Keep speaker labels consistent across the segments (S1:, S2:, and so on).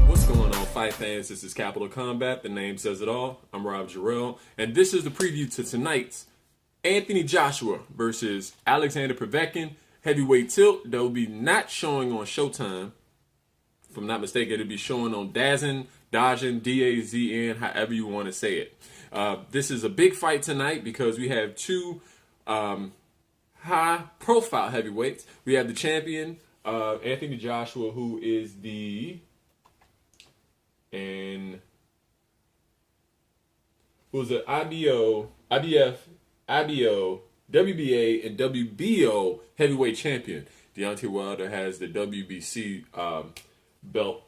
S1: What's going on, fight fans? This is Capital Combat. The name says it all. I'm Rob Jarrell, and this is the preview to tonight's Anthony Joshua versus Alexander Povetkin heavyweight tilt. That will be not showing on Showtime. If I'm not mistaken, it'll be showing on DAZN, DAZN, however you want to say it. This is a big fight tonight because we have two high-profile heavyweights. We have the champion, Anthony Joshua, who is the IBO, WBA, and WBO heavyweight champion. Deontay Wilder has the WBC belt,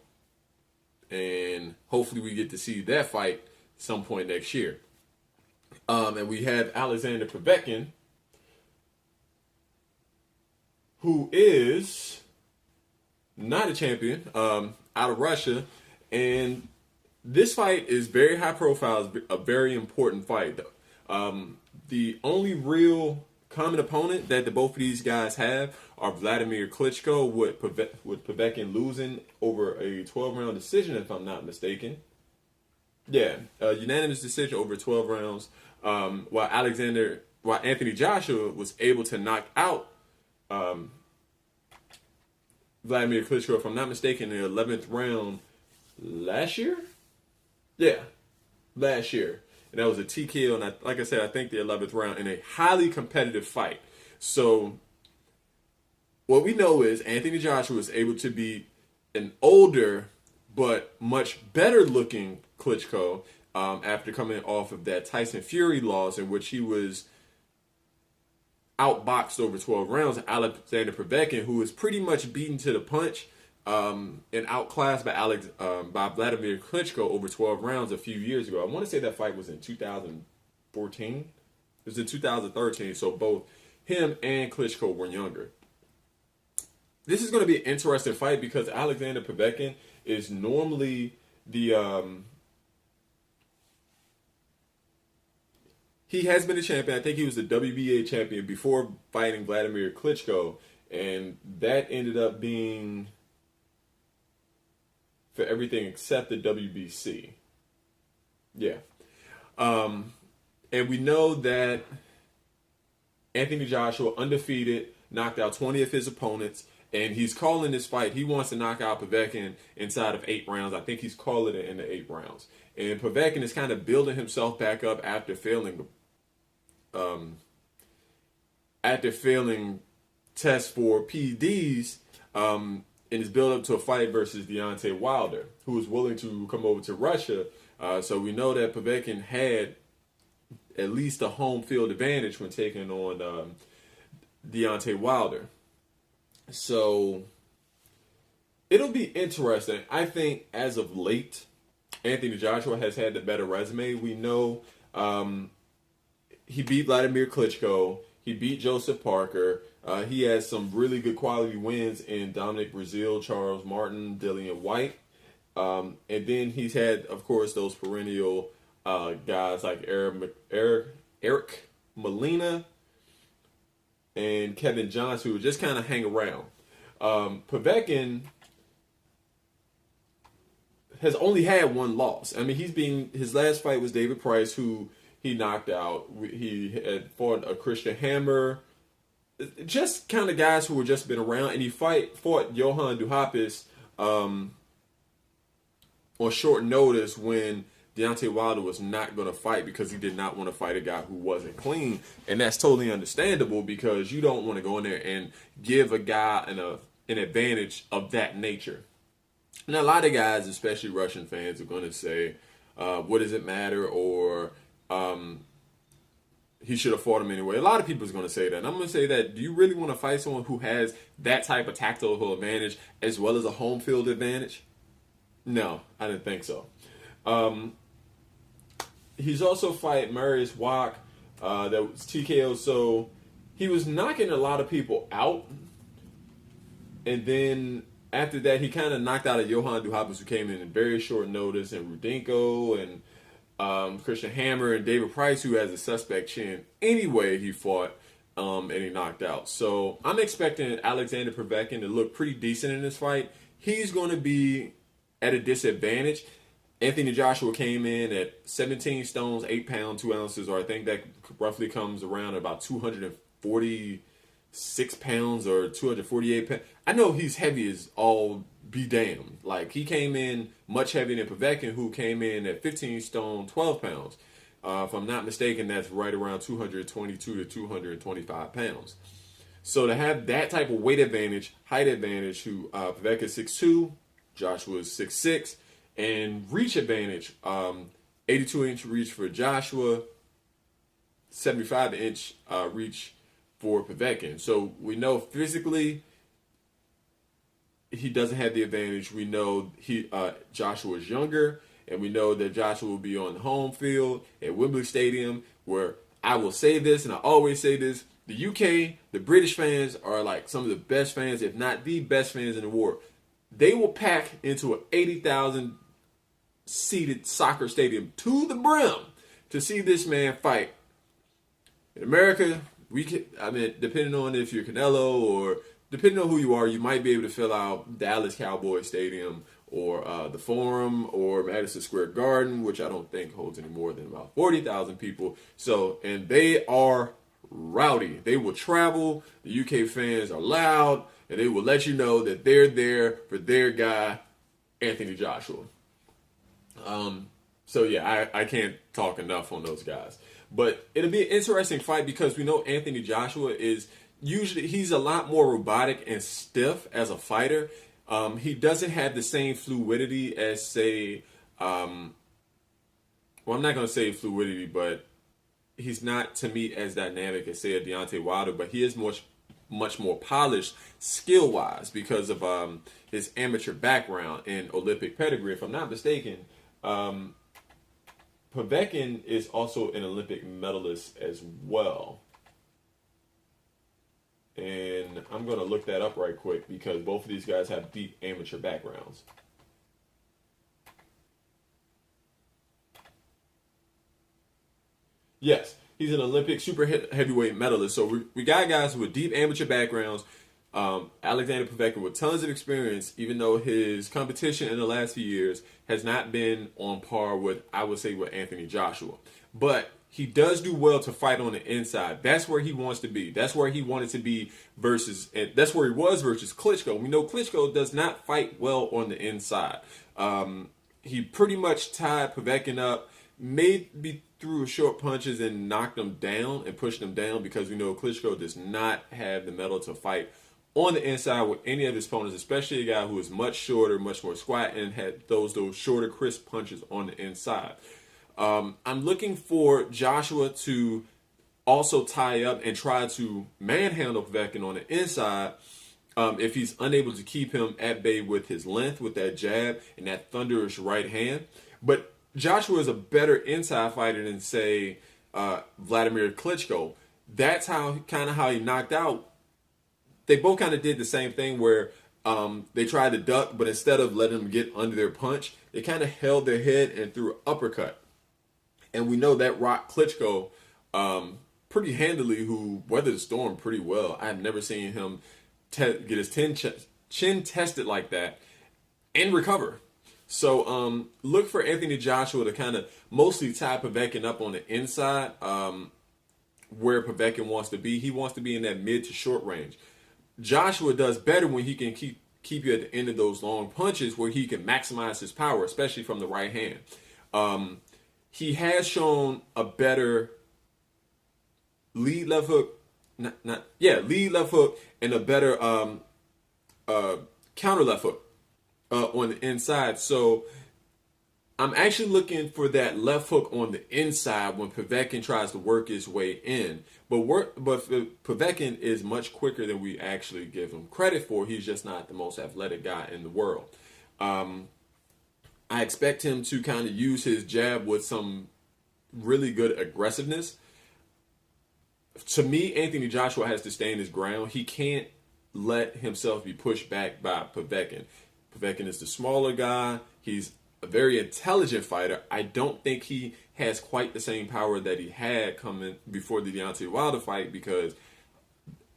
S1: and hopefully we get to see that fight some point next year. And we have Alexander Povetkin, who is not a champion, out of Russia. And this fight is very high profile, it's a very important fight. The only real common opponent that both of these guys have are Vladimir Klitschko, with Povetkin losing over a 12-round decision, if I'm not mistaken. Yeah, unanimous decision over 12 rounds. While Anthony Joshua was able to knock out Vladimir Klitschko, if I'm not mistaken, in the 11th round last year. Yeah, last year. And that was a TKO, and like I said, I think the 11th round in a highly competitive fight. So what we know is Anthony Joshua was able to beat an older but much better looking Klitschko after coming off of that Tyson Fury loss, in which he was outboxed over 12 rounds. Alexander Povetkin, who was pretty much beaten to the punch and outclassed by Vladimir Klitschko over 12 rounds a few years ago. I want to say that fight was in 2014. It was in 2013, so both him and Klitschko were younger. This is going to be an interesting fight because Alexander Povetkin is normally the he has been a champion. I think he was the WBA champion before fighting Vladimir Klitschko, and that ended up being for everything except the WBC. Yeah. And we know that Anthony Joshua, undefeated, knocked out 20 of his opponents, and he's calling this fight. He wants to knock out Povetkin inside of 8 rounds. I think he's calling it in the 8 rounds. And Povetkin is kind of building himself back up after failing tests for PEDs in his build-up to a fight versus Deontay Wilder, who was willing to come over to Russia. So we know that Povetkin had at least a home field advantage when taking on Deontay Wilder. So it'll be interesting. I think as of late, Anthony Joshua has had the better resume. We know he beat Vladimir Klitschko. He beat Joseph Parker. He has some really good quality wins in Dominic Breazeale, Charles Martin, Dillian White. And then he's had, of course, those perennial guys like Eric Molina and Kevin Johnson, who just kind of hang around. Povetkin has only had one loss. I mean, his last fight was David Price, who he knocked out. He had fought a Christian Hammer. Just kind of guys who were just been around. And he fought Johan Duhaupas on short notice when Deontay Wilder was not going to fight because he did not want to fight a guy who wasn't clean. And that's totally understandable because you don't want to go in there and give a guy an advantage of that nature. Now, a lot of guys, especially Russian fans, are going to say, what does it matter? Or he should have fought him anyway. A lot of people is going to say that. And I'm going to say that, do you really want to fight someone who has that type of tactical advantage as well as a home field advantage? No, I didn't think so. He's also fight Marius Wack, that was TKO. So he was knocking a lot of people out. And then after that, he kind of knocked out a Johan Duhaupas, who came in very short notice, and Rudenko and Christian Hammer and David Price, who has a suspect chin. Anyway, he fought. and he knocked out. So I'm expecting Alexander Povetkin to look pretty decent in this fight. He's going to be at a disadvantage. Anthony Joshua came in at 17 stones, 8 pounds, 2 ounces, or I think that roughly comes around about 246 pounds or 248 pounds. I know he's heavy as all be damned. Like, he came in much heavier than Povetkin, who came in at 15 stone, 12 pounds. If I'm not mistaken, that's right around 222 to 225 pounds. So to have that type of weight advantage, height advantage, who Povetkin is 6'2", Joshua is 6'6", and reach advantage, 82-inch reach for Joshua, 75-inch reach for Povetkin. So we know physically he doesn't have the advantage. We know Joshua is younger, and we know that Joshua will be on the home field at Wembley Stadium, where I will say this, and I always say this, the UK, the British fans are like some of the best fans, if not the best fans in the world. They will pack into an 80,000 seated soccer stadium to the brim to see this man fight. In America, depending on if you're Canelo or depending on who you are, you might be able to fill out Dallas Cowboy Stadium or the Forum or Madison Square Garden, which I don't think holds any more than about 40,000 people. So, and they are rowdy. They will travel. The UK fans are loud, and they will let you know that they're there for their guy, Anthony Joshua. So yeah, I can't talk enough on those guys. But it'll be an interesting fight because we know Anthony Joshua is usually, he's a lot more robotic and stiff as a fighter. He doesn't have the same fluidity as, say, well, I'm not going to say fluidity, but he's not, to me, as dynamic as, say, a Deontay Wilder, but he is much more polished skill-wise because of his amateur background and Olympic pedigree. If I'm not mistaken, Povetkin is also an Olympic medalist as well. And I'm going to look that up right quick because both of these guys have deep amateur backgrounds. Yes, he's an Olympic super heavyweight medalist. So we got guys with deep amateur backgrounds. Alexander Povetkin with tons of experience, even though his competition in the last few years has not been on par with, I would say, with Anthony Joshua. But he does do well to fight on the inside. That's where he wants to be. That's where he wanted to be versus, and that's where he was versus Klitschko. We know Klitschko does not fight well on the inside. He pretty much tied Povetkin up, maybe threw short punches and knocked him down and pushed him down because we know Klitschko does not have the mettle to fight on the inside with any of his opponents, especially a guy who is much shorter, much more squat, and had those shorter, crisp punches on the inside. I'm looking for Joshua to also tie up and try to manhandle Povetkin on the inside if he's unable to keep him at bay with his length, with that jab and that thunderous right hand. But Joshua is a better inside fighter than, say, Vladimir Klitschko. That's how he knocked out. They both kind of did the same thing where they tried to duck, but instead of letting them get under their punch, they kind of held their head and threw an uppercut. And we know that rocked Klitschko pretty handily, who weathered the storm pretty well. I've never seen him get his chin tested like that and recover. So look for Anthony Joshua to kind of mostly tie Povetkin up on the inside where Povetkin wants to be. He wants to be in that mid to short range. Joshua does better when he can keep you at the end of those long punches where he can maximize his power, especially from the right hand. He has shown a better lead left hook, lead left hook, and a better counter left hook on the inside. So I'm actually looking for that left hook on the inside when Povetkin tries to work his way in. But Povetkin is much quicker than we actually give him credit for. He's just not the most athletic guy in the world. I expect him to kind of use his jab with some really good aggressiveness. To me, Anthony Joshua has to stand his ground. He can't let himself be pushed back by Povetkin. Povetkin is the smaller guy. He's a very intelligent fighter. I don't think he has quite the same power that he had coming before the Deontay Wilder fight because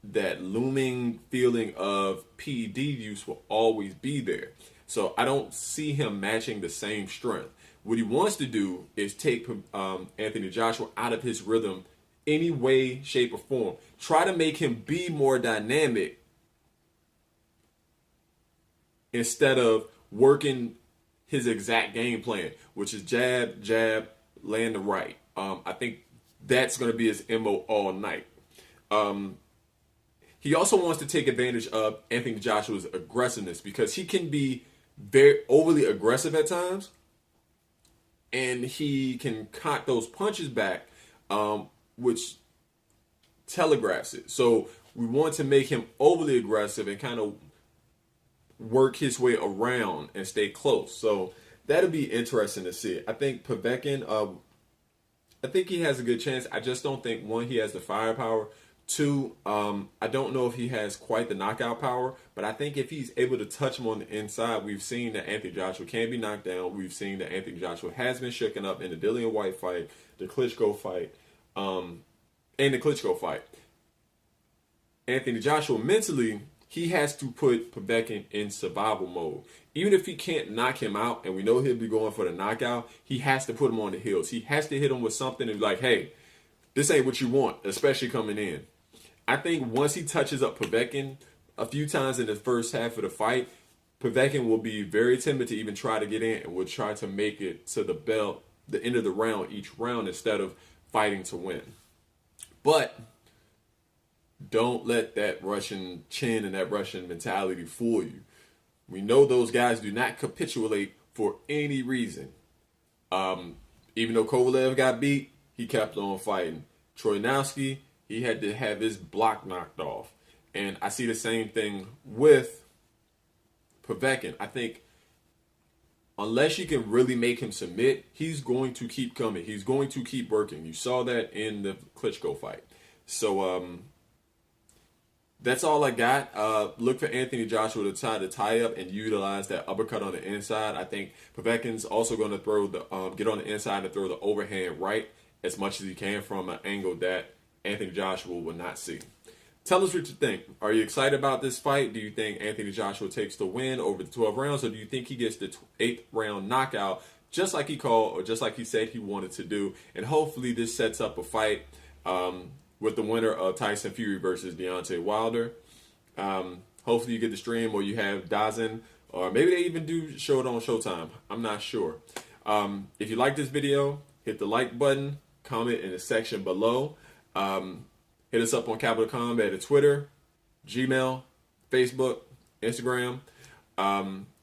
S1: that looming feeling of PED use will always be there. So I don't see him matching the same strength. What he wants to do is take Anthony Joshua out of his rhythm any way, shape, or form. Try to make him be more dynamic instead of working his exact game plan, which is jab, jab, land the right. I think that's going to be his MO all night. He also wants to take advantage of Anthony Joshua's aggressiveness because he can be very overly aggressive at times, and he can cock those punches back, which telegraphs it. So we want to make him overly aggressive and kind of work his way around and stay close. So that'll be interesting to see. I think Povetkin, I think he has a good chance. I just don't think, one, he has the firepower. Two, I don't know if he has quite the knockout power, but I think if he's able to touch him on the inside, we've seen that Anthony Joshua can be knocked down. We've seen that Anthony Joshua has been shaken up in the Dillian White fight, the Klitschko fight, and the Klitschko fight. Anthony Joshua, mentally, he has to put Povetkin in survival mode. Even if he can't knock him out, and we know he'll be going for the knockout, he has to put him on the heels. He has to hit him with something and be like, hey, this ain't what you want, especially coming in. I think once he touches up Povetkin a few times in the first half of the fight, Povetkin will be very timid to even try to get in and will try to make it to the bell, the end of the round, each round, instead of fighting to win. But don't let that Russian chin and that Russian mentality fool you. We know those guys do not capitulate for any reason. Even though Kovalev got beat, he kept on fighting. Troyanowski, he had to have his block knocked off. And I see the same thing with Povetkin. I think unless you can really make him submit, he's going to keep coming. He's going to keep working. You saw that in the Klitschko fight. So that's all I got. Look for Anthony Joshua to try to tie up and utilize that uppercut on the inside. I think Povetkin's also going to throw the get on the inside and throw the overhand right as much as he can from an angle that Anthony Joshua will not see. Tell us what you think. Are you excited about this fight? Do you think Anthony Joshua takes the win over the 12 rounds, or do you think he gets the 8th round knockout just like he called or just like he said he wanted to do? And hopefully this sets up a fight with the winner of Tyson Fury versus Deontay Wilder. Hopefully you get the stream, or you have Dazn, or maybe they even do show it on Showtime. I'm not sure. If you like this video, hit the like button, comment in the section below. Hit us up on Capital Combat at Twitter, Gmail, Facebook, Instagram.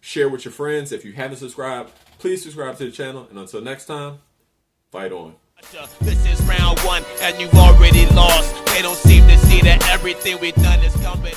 S1: Share with your friends. If you haven't subscribed, please subscribe to the channel. And until next time, fight on.
S2: This is round one, and you've already lost. They don't seem to see that everything we've done is coming.